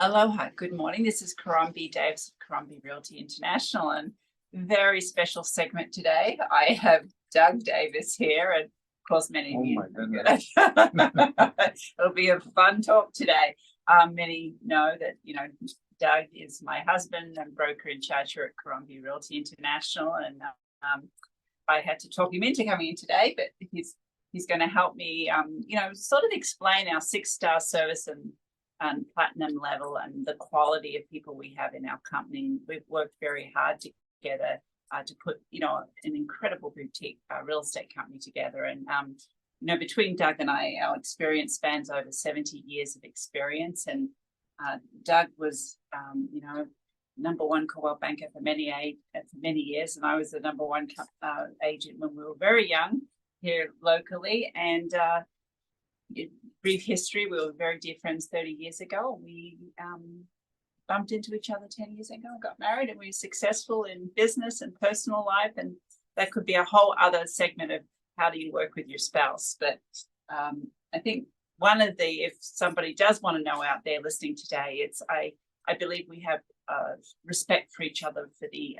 Aloha, good morning. This is Caron B Davis of Caron B Realty International, and very special segment today. I have Doug Davis here, and of course, many of you. My goodness. It'll be a fun talk today. Many know that Doug is my husband and broker in charge here at Caron B Realty International, and I had to talk him into coming in today, but he's going to help me, sort of explain our 6-star service and platinum level and the quality of people we have in our company. We've worked very hard together to put, an incredible boutique real estate company together. And, between Doug and I, our experience spans over 70 years of experience. And Doug was, number one co-op banker for many years. And I was the number one agent when we were very young here locally. And brief history, we were very dear friends 30 years ago. We bumped into each other 10 years ago, got married, and we were successful in business and personal life. And that could be a whole other segment of how do you work with your spouse. But I think if somebody does want to know out there listening today, I believe we have respect for each other for the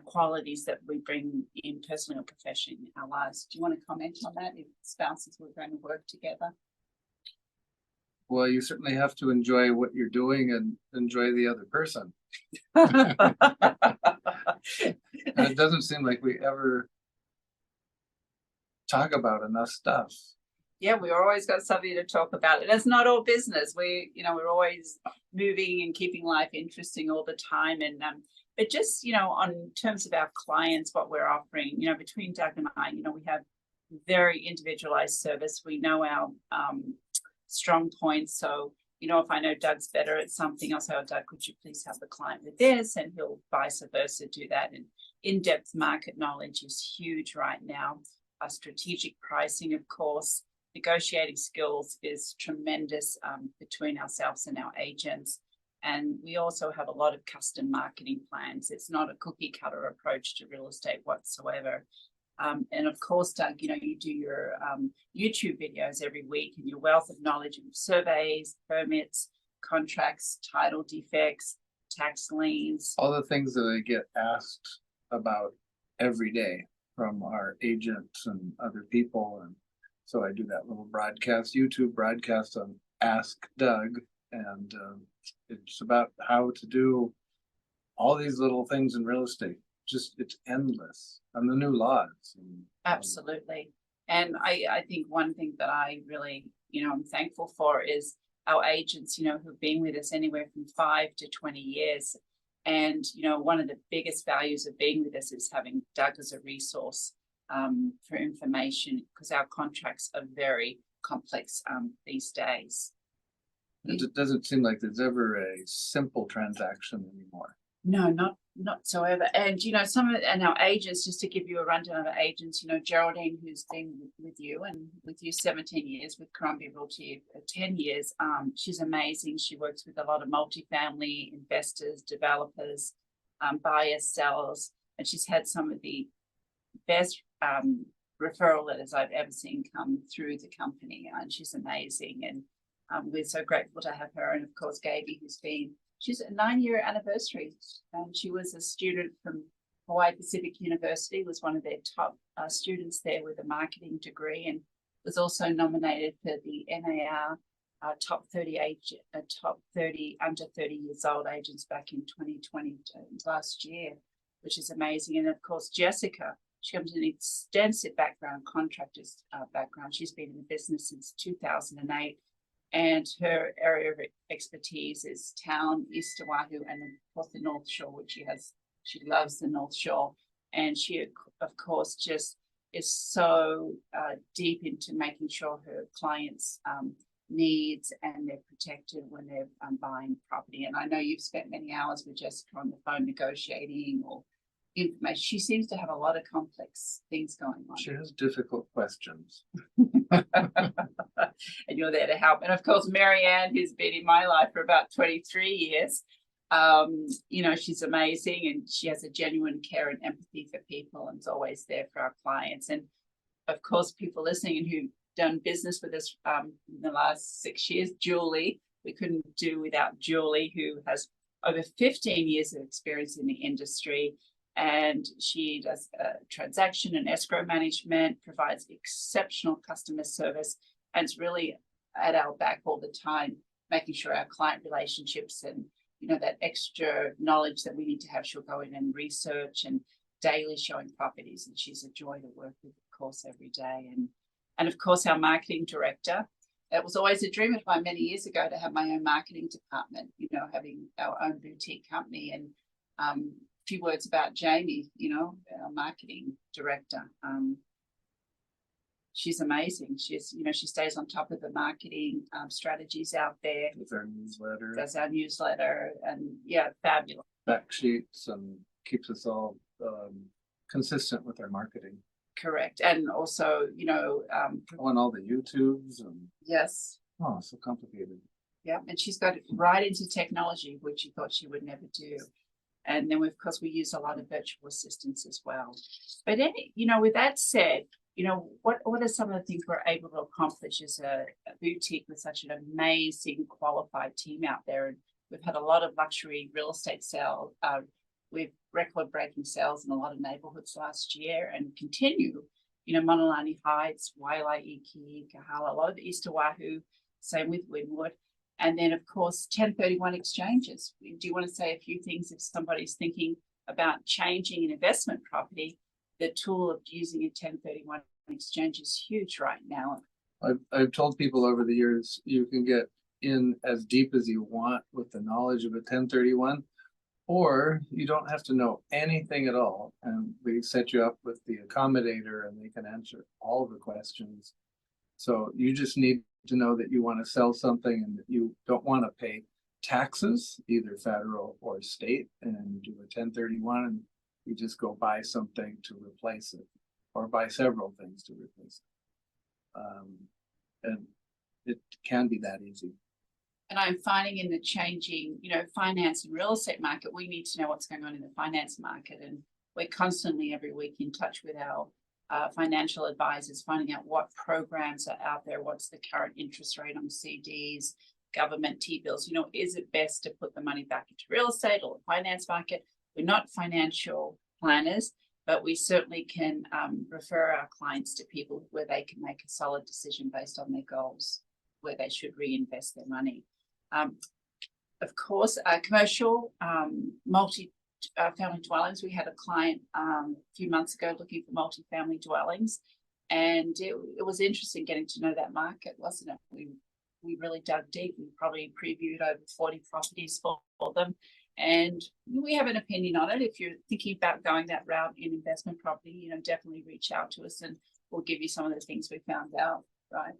qualities that we bring in personally or professionally in our lives. Do you want to comment on that, if spouses were going to work together? Well, you certainly have to enjoy what you're doing and enjoy the other person. And it doesn't seem like we ever talk about enough stuff. Yeah, we always got something to talk about. And it's not all business. We're always moving and keeping life interesting all the time. And but just, on terms of our clients, what we're offering, between Doug and I, we have very individualized service. We know our strong points. So, if I know Doug's better at something, I'll say, oh, Doug, could you please help the client with this? And he'll vice versa do that. And in-depth market knowledge is huge right now. Strategic pricing, of course, negotiating skills is tremendous between ourselves and our agents. And we also have a lot of custom marketing plans. It's not a cookie cutter approach to real estate whatsoever. And of course, Doug, you do your YouTube videos every week, and your wealth of knowledge of surveys, permits, contracts, title defects, tax liens. All the things that I get asked about every day from our agents and other people. And so I do that little YouTube broadcast on Ask Doug. And it's about how to do all these little things in real estate. It's endless, and the new laws. Absolutely. And I think one thing that I really, I'm thankful for is our agents, who've been with us anywhere from 5 to 20 years. And, one of the biggest values of being with us is having Doug as a resource for information, because our contracts are very complex these days. It doesn't seem like there's ever a simple transaction anymore. No, not so ever. And and our agents, just to give you a rundown of our agents, Geraldine, who's been with you 17 years, with Caron B Realty 10 years. She's amazing. She works with a lot of multifamily investors, developers, buyers, sellers, and she's had some of the best referral letters I've ever seen come through the company, and she's amazing. And we're so grateful to have her. And of course, Gaby, she's a 9-year anniversary. And she was a student from Hawaii Pacific University, was one of their top students there with a marketing degree, and was also nominated for the NAR top 30 under 30 years old agents back in 2020 last year, which is amazing. And of course, Jessica, she comes with an extensive background, contractor's background. She's been in the business since 2008. And her area of expertise is town, East Oahu, and of course the North Shore, which she loves the North Shore. And she, of course, just is so deep into making sure her clients' needs and they're protected when they're buying property. And I know you've spent many hours with Jessica on the phone negotiating or information. She seems to have a lot of complex things going on. She has difficult questions. And you're there to help. And of course, Marianne, who's been in my life for about 23 years, she's amazing, and she has a genuine care and empathy for people, and is always there for our clients. And of course, people listening and who've done business with us in the last 6 years, Julie, we couldn't do without Julie, who has over 15 years of experience in the industry. And she does transaction and escrow management, provides exceptional customer service, and it's really at our back all the time, making sure our client relationships and, you know, that extra knowledge that we need to have. She'll go in and research and daily showing properties, and she's a joy to work with, of course, every day. And of course, our marketing director. It was always a dream of mine many years ago to have my own marketing department, you know, having our own boutique company. And a few words about Jamie, you know, our marketing director. She's amazing. She's, you know, she stays on top of the marketing strategies out there. With our newsletter. Does our newsletter, and yeah, fabulous. Fact sheets, and keeps us all consistent with our marketing. Correct. And also, you know, on all the YouTubes and yes. Oh, so complicated. Yeah, and she's got it right into technology, which she thought she would never do. And then, of course, we use a lot of virtual assistants as well. But you know, with that said, you know, what are some of the things we're able to accomplish as a boutique with such an amazing qualified team out there? And we've had a lot of luxury real estate sales with record-breaking sales in a lot of neighborhoods last year, and continue, you know, Monolani Heights, Waialaiki, Kahala, a lot of East Oahu, same with Wynwood. And then, of course, 1031 exchanges. Do you want to say a few things if somebody's thinking about changing an investment property? The tool of using a 1031 exchange is huge right now. I've told people over the years, you can get in as deep as you want with the knowledge of a 1031, or you don't have to know anything at all. And we set you up with the accommodator, and they can answer all the questions. So you just need to know that you want to sell something and that you don't want to pay taxes, either federal or state, and do a 1031, and you just go buy something to replace it, or buy several things to replace it. And it can be that easy. And I'm finding in the changing, you know, finance and real estate market, we need to know what's going on in the finance market. And we're constantly every week in touch with our financial advisors, finding out what programs are out there, what's the current interest rate on CDs, government T-bills. You know, is it best to put the money back into real estate or the finance market? We're not financial planners, but we certainly can refer our clients to people where they can make a solid decision based on their goals, where they should reinvest their money. Of course, commercial multi-family dwellings. We had a client a few months ago looking for multi-family dwellings, and it was interesting getting to know that market, wasn't it? We really dug deep. We probably previewed over 40 properties for them, and we have an opinion on it. If you're thinking about going that route in investment property, you know, definitely reach out to us, and we'll give you some of the things we found out. Right?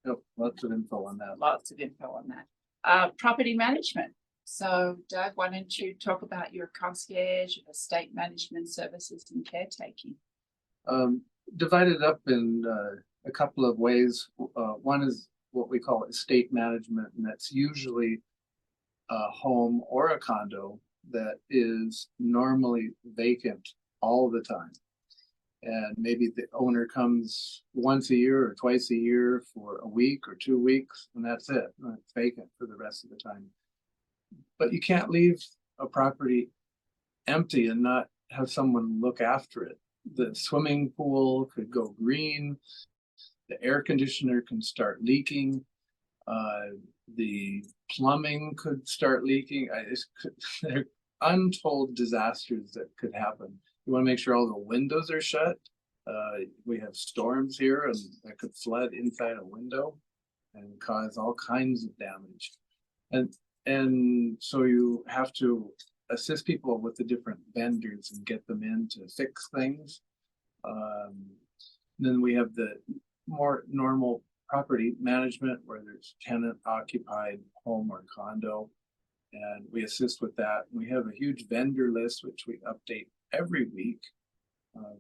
Yep, lots of info on that. Lots of info on that. Property management. So, Doug, why don't you talk about your concierge, estate management services, and caretaking? Divided up in a couple of ways. One is what we call estate management, and that's usually a home or a condo that is normally vacant all the time. And maybe the owner comes once a year or twice a year for a week or 2 weeks, and that's it. It's vacant for the rest of the time. But you can't leave a property empty and not have someone look after it. The swimming pool could go green. The air conditioner can start leaking. The plumbing could start leaking. There are untold disasters that could happen. You want to make sure all the windows are shut. We have storms here, and that could flood inside a window and cause all kinds of damage. And so you have to assist people with the different vendors and get them in to fix things. Then we have the more normal property management, where there's tenant occupied home or condo, and we assist with that. We have a huge vendor list, which we update every week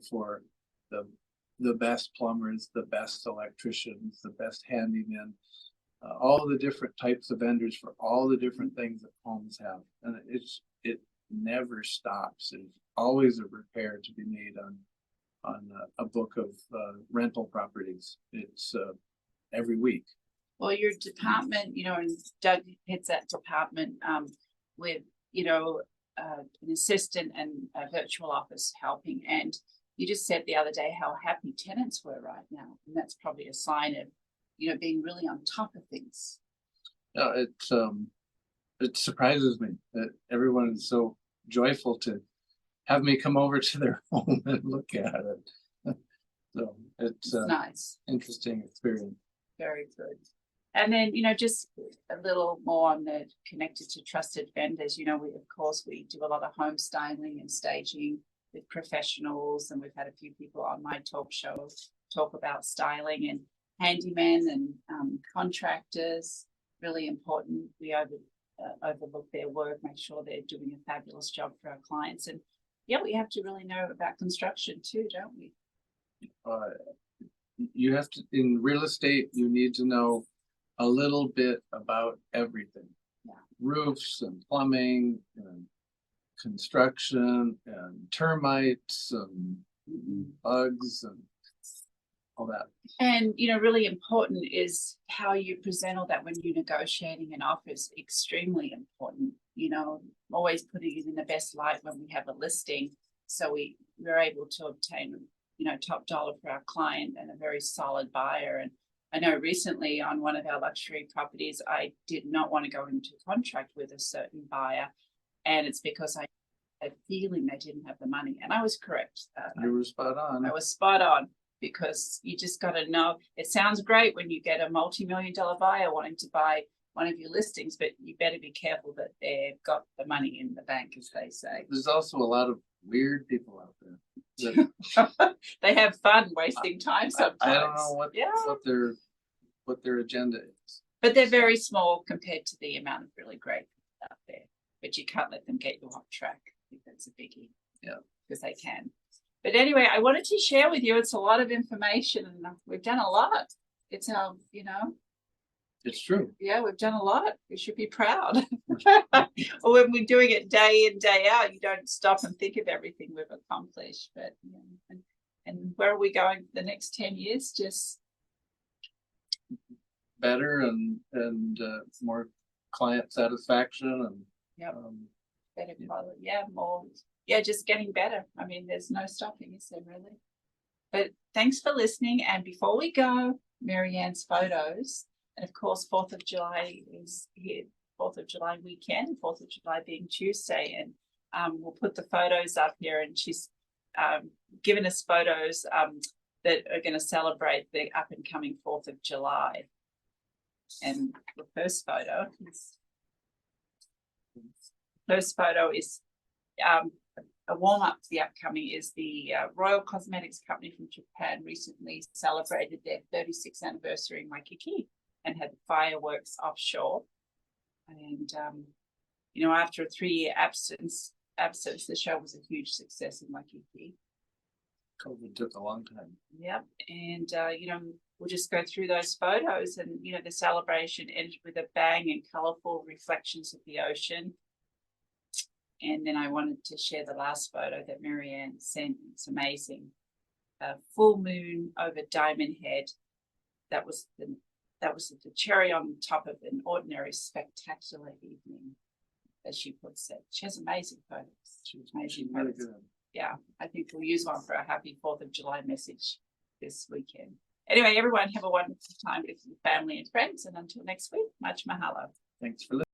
for the best plumbers, the best electricians, the best handymen, all the different types of vendors for all the different things that homes have. And it never stops. There's always a repair to be made on a book of rental properties. It's every week. Well, your department, and Doug heads that department with, an assistant and a virtual office helping. And you just said the other day how happy tenants were right now. And that's probably a sign of, being really on top of things. No, it surprises me that everyone is so joyful to have me come over to their home and look at it. So it's nice. Interesting experience. Very good. And then, just a little more on the connected to trusted vendors. We do a lot of home styling and staging with professionals, and we've had a few people on my talk show talk about styling, and handymen and contractors. Really important. We overlook their work, make sure they're doing a fabulous job for our clients. And yeah, we have to really know about construction too, don't we? You have to, in real estate, you need to know a little bit about everything. Yeah. Roofs and plumbing and construction and termites and bugs and all that. And, really important is how you present all that when you're negotiating an offer is extremely important. Always putting it in the best light when we have a listing. So we're able to obtain, top dollar for our client and a very solid buyer. And I know recently on one of our luxury properties, I did not want to go into contract with a certain buyer. And it's because I had a feeling they didn't have the money. And I was correct. You were spot on. I was spot on. Because you just got to know, it sounds great when you get a multi-million-dollar buyer wanting to buy one of your listings, but you better be careful that they've got the money in the bank, as they say. There's also a lot of weird people out there. They have fun wasting time sometimes. I don't know what their agenda is. But they're very small compared to the amount of really great people out there. But you can't let them get you off track. I think that's a biggie. Yeah. Because they can. But anyway, I wanted to share with you, it's a lot of information and we've done a lot. It's It's true. Yeah, we've done a lot. We should be proud. Or when we're doing it day in, day out, you don't stop and think of everything we've accomplished. But and where are we going for the next 10 years? Just better and more client satisfaction and better quality. Yeah, more. Yeah, just getting better. I mean, there's no stopping, is there really? But thanks for listening. And before we go, Marianne's photos. And of course, 4th of July is here, 4th of July weekend, 4th of July being Tuesday. And we'll put the photos up here. And she's given us photos that are going to celebrate the up and coming 4th of July. And the first photo is a warm-up to the upcoming is the Royal Cosmetics Company from Japan recently celebrated their 36th anniversary in Waikiki and had fireworks offshore. And, after a 3-year absence, the show was a huge success in Waikiki. COVID took a long time. Yep. And, we'll just go through those photos and, the celebration ended with a bang and colorful reflections of the ocean. And then I wanted to share the last photo that Marianne sent. It's amazing. A full moon over Diamond Head. That was the cherry on top of an ordinary spectacular evening, as she puts it. She has amazing photos. She's amazing really photos. good. Yeah, I think we'll use one for a happy 4th of July message this weekend. Anyway, everyone have a wonderful time with your family and friends. And until next week, much mahalo. Thanks for listening.